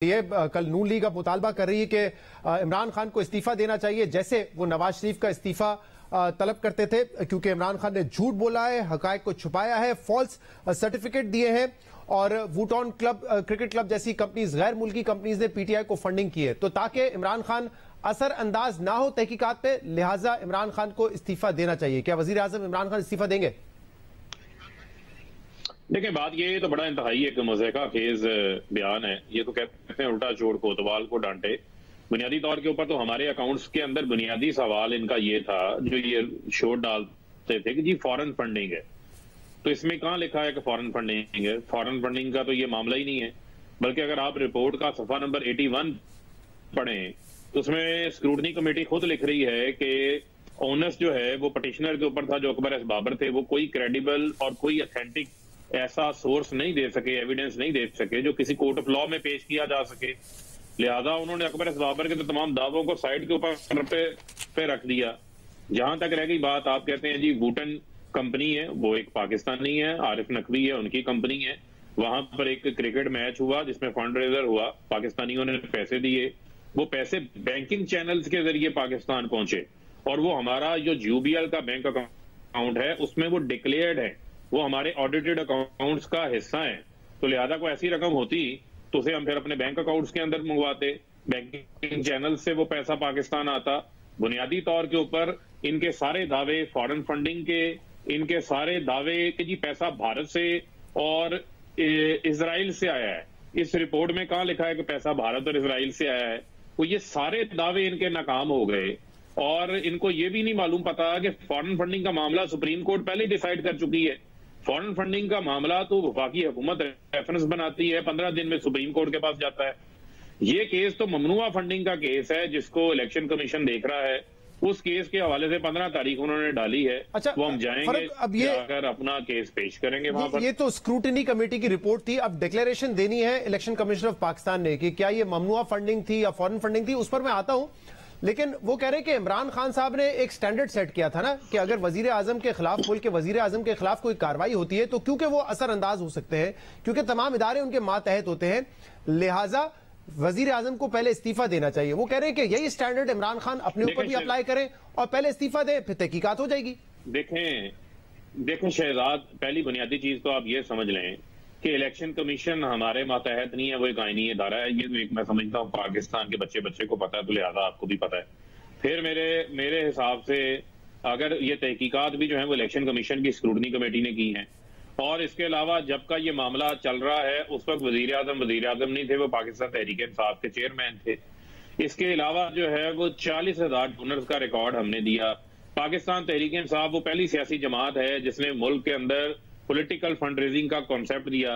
ये कल नून लीग अब मुतालबा कर रही है कि इमरान खान को इस्तीफा देना चाहिए, जैसे वो नवाज शरीफ का इस्तीफा तलब करते थे, क्योंकि इमरान खान ने झूठ बोला है, हकायक को छुपाया है, फॉल्स सर्टिफिकेट दिए हैं और वुटॉन क्लब क्रिकेट क्लब जैसी कंपनीज, गैर मुल्की कंपनीज ने पीटीआई को फंडिंग की है। तो ताकि इमरान खान असर अंदाज ना हो तहकीकात पे, लिहाजा इमरान खान को इस्तीफा देना चाहिए। क्या वजीर आजम इमरान खान इस्तीफा देंगे? देखिए, बात ये तो बड़ा इंतहाई एक मज़ेका खेज बयान है। ये तो कहते हैं उल्टा चोर कोतवाल को डांटे। बुनियादी तौर के ऊपर तो हमारे अकाउंट्स के अंदर बुनियादी सवाल इनका ये था, जो ये शोर डालते थे कि जी फॉरेन फंडिंग है। तो इसमें कहाँ लिखा है कि फॉरेन फंडिंग है? फॉरेन फंडिंग का तो ये मामला ही नहीं है। बल्कि अगर आप रिपोर्ट का सफा नंबर 81 पढ़ें तो उसमें स्क्रूटनी कमेटी खुद लिख रही है कि ओनस जो है वो पटिशनर के ऊपर था, जो अकबर एस बाबर थे, वो कोई क्रेडिबल और कोई ऑथेंटिक ऐसा सोर्स नहीं दे सके, एविडेंस नहीं दे सके जो किसी कोर्ट ऑफ लॉ में पेश किया जा सके। लिहाजा उन्होंने अकबर एस बाबर के तो तमाम दावों को साइड के ऊपर पे रख दिया। जहां तक रह गई बात, आप कहते हैं जी वुटन कंपनी है, वो एक पाकिस्तानी है, आरिफ नकवी है, उनकी कंपनी है। वहां पर एक क्रिकेट मैच हुआ जिसमें फंड रेजर हुआ, पाकिस्तानियों ने पैसे दिए, वो पैसे बैंकिंग चैनल्स के जरिए पाकिस्तान पहुंचे और वो हमारा जो यूबीएल का बैंक अकाउंट है उसमें वो डिक्लेयर्ड है, वो हमारे ऑडिटेड अकाउंट्स का हिस्सा है। तो लिहाजा कोई ऐसी रकम होती तो उसे हम फिर अपने बैंक अकाउंट्स के अंदर मंगवाते, बैंकिंग चैनल से वो पैसा पाकिस्तान आता। बुनियादी तौर के ऊपर इनके सारे दावे फॉरेन फंडिंग के, इनके सारे दावे कि जी पैसा भारत से और इजराइल से आया है। इस रिपोर्ट में कहाँ लिखा है कि पैसा भारत और इजराइल से आया है? तो ये सारे दावे इनके नाकाम हो गए और इनको ये भी नहीं मालूम पता कि फॉरेन फंडिंग का मामला सुप्रीम कोर्ट पहले ही डिसाइड कर चुकी है। फॉरेन फंडिंग का मामला तो वफाकी हुकूमत रेफरेंस बनाती है, 15 दिन में सुप्रीम कोर्ट के पास जाता है। ये केस तो ममनुआ फंडिंग का केस है जिसको इलेक्शन कमीशन देख रहा है। उस केस के हवाले से 15 तारीख उन्होंने डाली है। अच्छा, वो हम जाएंगे, अब ये अगर अपना केस पेश करेंगे वहां पर। ये तो स्क्रूटनी कमेटी की रिपोर्ट थी, अब डिक्लेरेशन देनी है इलेक्शन कमीशन ऑफ पाकिस्तान ने कि क्या ये ममनुआ फंडिंग थी या फॉरेन फंडिंग थी, उस पर मैं आता हूं। लेकिन वो कह रहे हैं कि इमरान खान साहब ने एक स्टैंडर्ड सेट किया था ना कि अगर वजीर आजम के खिलाफ, मुल्क के वजीर आजम के खिलाफ कोई कार्रवाई होती है तो क्योंकि वो असर अंदाज हो सकते हैं, क्योंकि तमाम इदारे उनके मातहत होते हैं, लिहाजा वजीर आजम को पहले इस्तीफा देना चाहिए। वो कह रहे हैं कि यही स्टैंडर्ड इमरान खान अपने ऊपर भी अप्लाई करें और पहले इस्तीफा दें, फिर तहकीकात हो जाएगी। देखें शहजाद, पहली बुनियादी चीज तो आप ये समझ लें कि इलेक्शन कमीशन हमारे मातहत नहीं है, वो एक आईनी इदारा है। ये तो एक मैं समझता हूँ पाकिस्तान के बच्चे को पता है, तो लिहाजा आपको भी पता है। फिर मेरे हिसाब से अगर ये तहकीकात भी जो है वो इलेक्शन कमीशन की स्क्रूटनी कमेटी ने की है, और इसके अलावा जब का ये मामला चल रहा है उस वक्त वजीर आजम नहीं थे, वो पाकिस्तान तहरीक इंसाफ के चेयरमैन थे। इसके अलावा जो है वो 40,000 डोनर्स का रिकॉर्ड हमने दिया। पाकिस्तान तहरीक इंसाफ वो पहली सियासी जमात है जिसने मुल्क के अंदर पॉलिटिकल फंड रेजिंग का कॉन्सेप्ट दिया।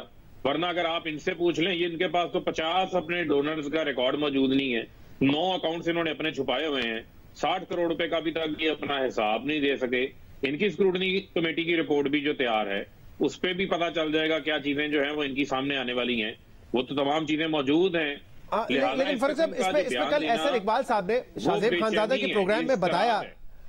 वरना अगर आप इनसे पूछ लें, ये इनके पास तो 50 अपने डोनर्स का रिकॉर्ड मौजूद नहीं है। 9 अकाउंट्स इन्होंने अपने छुपाए हुए हैं। 60 करोड़ रुपए का भी तक ये अपना हिसाब नहीं दे सके। इनकी स्क्रूटनी कमेटी की रिपोर्ट भी जो तैयार है उस पर भी पता चल जाएगा क्या चीजें जो है वो इनकी सामने आने वाली हैं। वो तो तमाम चीजें मौजूद हैं। लेकिन फर्क साहब, इसमें कल एहसन इकबाल साहब ने शाहजेब खानजादा के प्रोग्राम में बताया,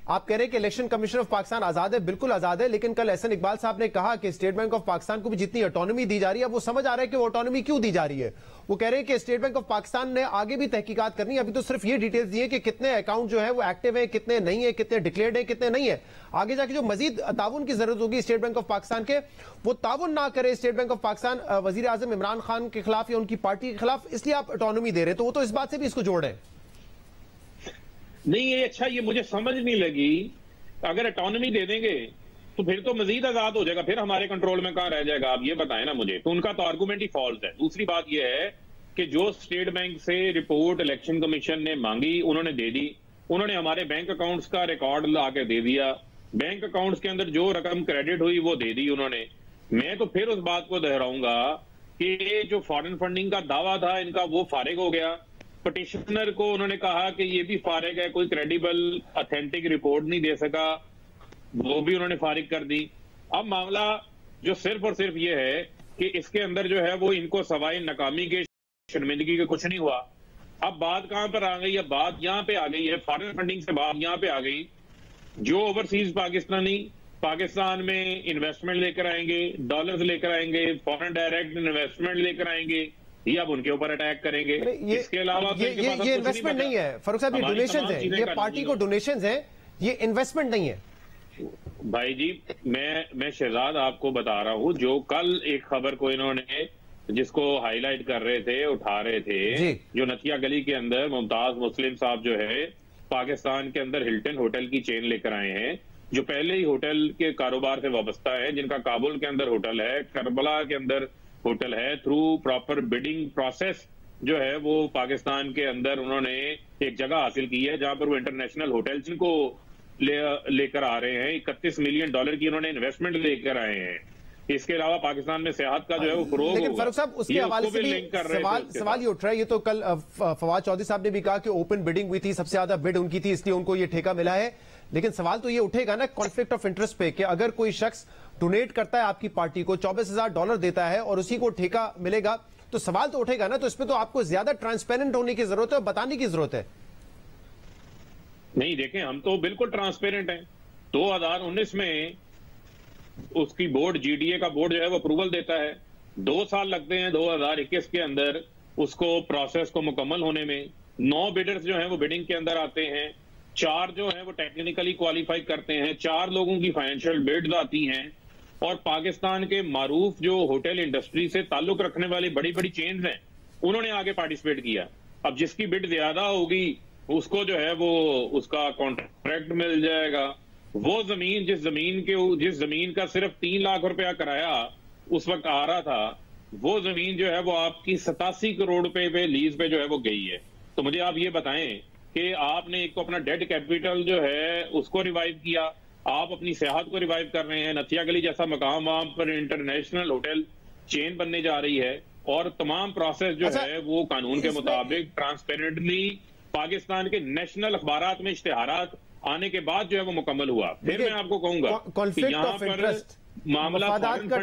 आप कह रहे हैं कि इलेक्शन कमीशन ऑफ पाकिस्तान आजाद है, बिल्कुल आजाद है, लेकिन कल एहसन इकबाल साहब ने कहा कि स्टेट बैंक ऑफ पाकिस्तान को भी जितनी ऑटोनॉमी दी जा रही है, वो समझ आ रहा है कि वो ऑटोनॉमी क्यों दी जा रही है। वो कह रहे हैं कि स्टेट बैंक ऑफ पाकिस्तान ने आगे भी तहकीकात करनी है। अभी तो सिर्फ ये डिटेल्स दी है कि कितने अकाउंट जो है वो एक्टिव है, कितने नहीं है, कितने डिक्लेयर्ड है, कितने नहीं है। आगे जाके जो मजीद ताउन की जरूरत होगी स्टेट बैंक ऑफ पाकिस्तान के, वो ताउन ना करे स्टेट बैंक ऑफ पाकिस्तान वजीर आजम इमरान खान के खिलाफ या उनकी पार्टी के खिलाफ, इसलिए आप ऑटोनॉमी दे रहे हैं। तो वो तो इस बात से भी इसको जोड़ रहे हैं। नहीं, ये अच्छा, ये मुझे समझ नहीं लगी। अगर ऑटोनॉमी दे देंगे तो फिर तो मजीद आजाद हो जाएगा, फिर हमारे कंट्रोल में कहां रह जाएगा? आप ये बताएं ना मुझे। तो उनका तो आर्गूमेंट ही फॉल्स है। दूसरी बात यह है कि जो स्टेट बैंक से रिपोर्ट इलेक्शन कमीशन ने मांगी उन्होंने दे दी। उन्होंने हमारे बैंक अकाउंट्स का रिकॉर्ड ला के दे दिया। बैंक अकाउंट्स के अंदर जो रकम क्रेडिट हुई वो दे दी उन्होंने। मैं तो फिर उस बात को दोहराऊंगा कि जो फॉरेन फंडिंग का दावा था इनका वो फारिग हो गया। पटिशनर को उन्होंने कहा कि ये भी फारिग है, कोई क्रेडिबल ऑथेंटिक रिपोर्ट नहीं दे सका, वो भी उन्होंने फारिग कर दी। अब मामला जो सिर्फ और सिर्फ ये है कि इसके अंदर जो है वो इनको सवाए नाकामी के, शर्मिंदगी के कुछ नहीं हुआ। अब बात कहां पर आ गई? अब बात यहां पे आ गई है, फॉरेन फंडिंग से बात यहां पे आ गई। जो ओवरसीज पाकिस्तानी पाकिस्तान में इन्वेस्टमेंट लेकर आएंगे, डॉलर्स लेकर आएंगे, फॉरेन डायरेक्ट इन्वेस्टमेंट लेकर आएंगे, ये अब उनके ऊपर अटैक करेंगे। इसके अलावा ये इन्वेस्टमेंट नहीं है फारूक साहब, ये डोनेशंस है, ये पार्टी को डोनेशंस है, ये इन्वेस्टमेंट नहीं है। भाई जी मैं शहजाद आपको बता रहा हूं, जो कल एक खबर को इन्होंने जिसको हाईलाइट कर रहे थे, उठा रहे थे, जो नथिया गली के अंदर मुमताज मुस्लिम साहब जो है पाकिस्तान के अंदर हिल्टन होटल की चेन लेकर आए हैं, जो पहले ही होटल के कारोबार से वाबस्ता है, जिनका काबुल के अंदर होटल है, करबला के अंदर होटल है, थ्रू प्रॉपर बिडिंग प्रोसेस जो है वो पाकिस्तान के अंदर उन्होंने एक जगह हासिल की है जहां पर वो इंटरनेशनल होटल जिनको लेकर आ रहे हैं। $31 मिलियन की उन्होंने इन्वेस्टमेंट लेकर आए हैं। इसके अलावा पाकिस्तान में सेहत का जो है वो फरोग, लेकिन फारूक साहब उसके हवाले से भी सवाल ये उठ रहा है। ये तो कल फवाद चौधरी साहब ने भी कहा कि ओपन बिडिंग हुई थी, सबसे ज्यादा बिड उनकी थी, इसलिए उनको ये ठेका मिला है। लेकिन सवाल तो ये उठेगा ना कॉन्फ्लिक्ट ऑफ इंटरेस्ट पे, कि अगर कोई शख्स डोनेट करता है आपकी पार्टी को, $24,000 देता है और उसी को ठेका मिलेगा, तो सवाल तो उठेगा ना। तो इसमें तो आपको ज्यादा ट्रांसपेरेंट होने की जरूरत है, बताने की जरूरत है। नहीं देखें, हम तो बिल्कुल ट्रांसपेरेंट हैं। 2019 में उसकी बोर्ड, जीडीए का बोर्ड जो है वो अप्रूवल देता है, 2 साल लगते हैं 2021 के अंदर उसको प्रोसेस को मुकम्मल होने में। 9 बिडर्स जो हैं वो बिडिंग के अंदर आते हैं, 4 जो हैं वो टेक्निकली क्वालिफाई करते हैं, 4 लोगों की फाइनेंशियल बिड्स आती हैं, और पाकिस्तान के मारूफ जो होटल इंडस्ट्री से ताल्लुक रखने वाली बड़ी बड़ी चेन्स हैं उन्होंने आगे पार्टिसिपेट किया। अब जिसकी बिड ज्यादा होगी उसको जो है वो उसका कॉन्ट्रैक्ट मिल जाएगा। वो जमीन जिस जमीन का सिर्फ 3 लाख रुपया किराया उस वक्त आ रहा था, वो जमीन जो है वो आपकी 87 करोड़ रुपए पे लीज पे जो है वो गई है। तो मुझे आप ये बताएं कि आपने एक तो अपना डेड कैपिटल जो है उसको रिवाइव किया, आप अपनी सेहत को रिवाइव कर रहे हैं, नथिया गली जैसा मकाम वहां पर इंटरनेशनल होटल चेन बनने जा रही है, और तमाम प्रोसेस जो है वो कानून के मुताबिक ट्रांसपेरेंटली पाकिस्तान के नेशनल अखबारात में इश्तेहारात आने के बाद जो है वो मुकम्मल हुआ। फिर मैं आपको कहूंगा कॉन्फ्लिक्ट ऑफ इंटरेस्ट, मफादात का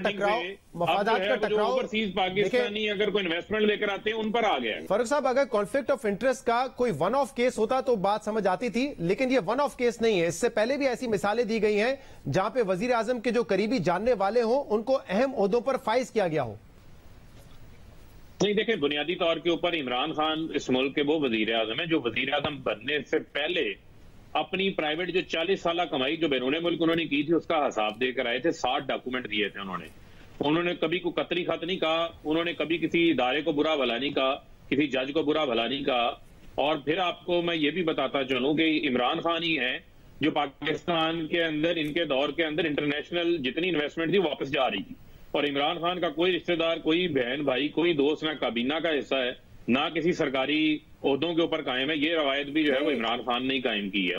टकराव ओवरसीज पाकिस्तानी अगर कोई इन्वेस्टमेंट लेकर आते हैं उन पर आ गया। फारूक साहब, अगर कॉन्फ्लिक्ट ऑफ इंटरेस्ट का कोई वन ऑफ केस होता तो बात समझ आती थी, लेकिन ये वन ऑफ केस नहीं है। इससे पहले भी ऐसी मिसालें दी गई हैं जहां पे वजीर आजम के जो करीबी जानने वाले हों उनको अहम ओहदों पर फाइज किया गया हो। नहीं देखें, बुनियादी तौर के ऊपर इमरान खान इस मुल्क के वो वजीर आजम है जो वजीर आजम बनने से पहले अपनी प्राइवेट जो 40 साल कमाई जो बैरून मुल्क उन्होंने की थी उसका हिसाब देकर आए थे। 60 डॉक्यूमेंट दिए थे उन्होंने कभी को कतरी खत नहीं कहा, उन्होंने कभी किसी इदारे को बुरा भला नहीं कहा, किसी जज को बुरा भला नहीं कहा। और फिर आपको मैं ये भी बताता चलूं कि इमरान खान ही है जो पाकिस्तान के अंदर इनके दौर के अंदर इंटरनेशनल जितनी इन्वेस्टमेंट थी वापस जा रही थी, और इमरान खान का कोई रिश्तेदार, कोई बहन भाई, कोई दोस्त ना काबीना का हिस्सा है, ना किसी सरकारी ओहदों के ऊपर कायम है। ये रवायत भी जो है वो इमरान खान ने ही कायम की है।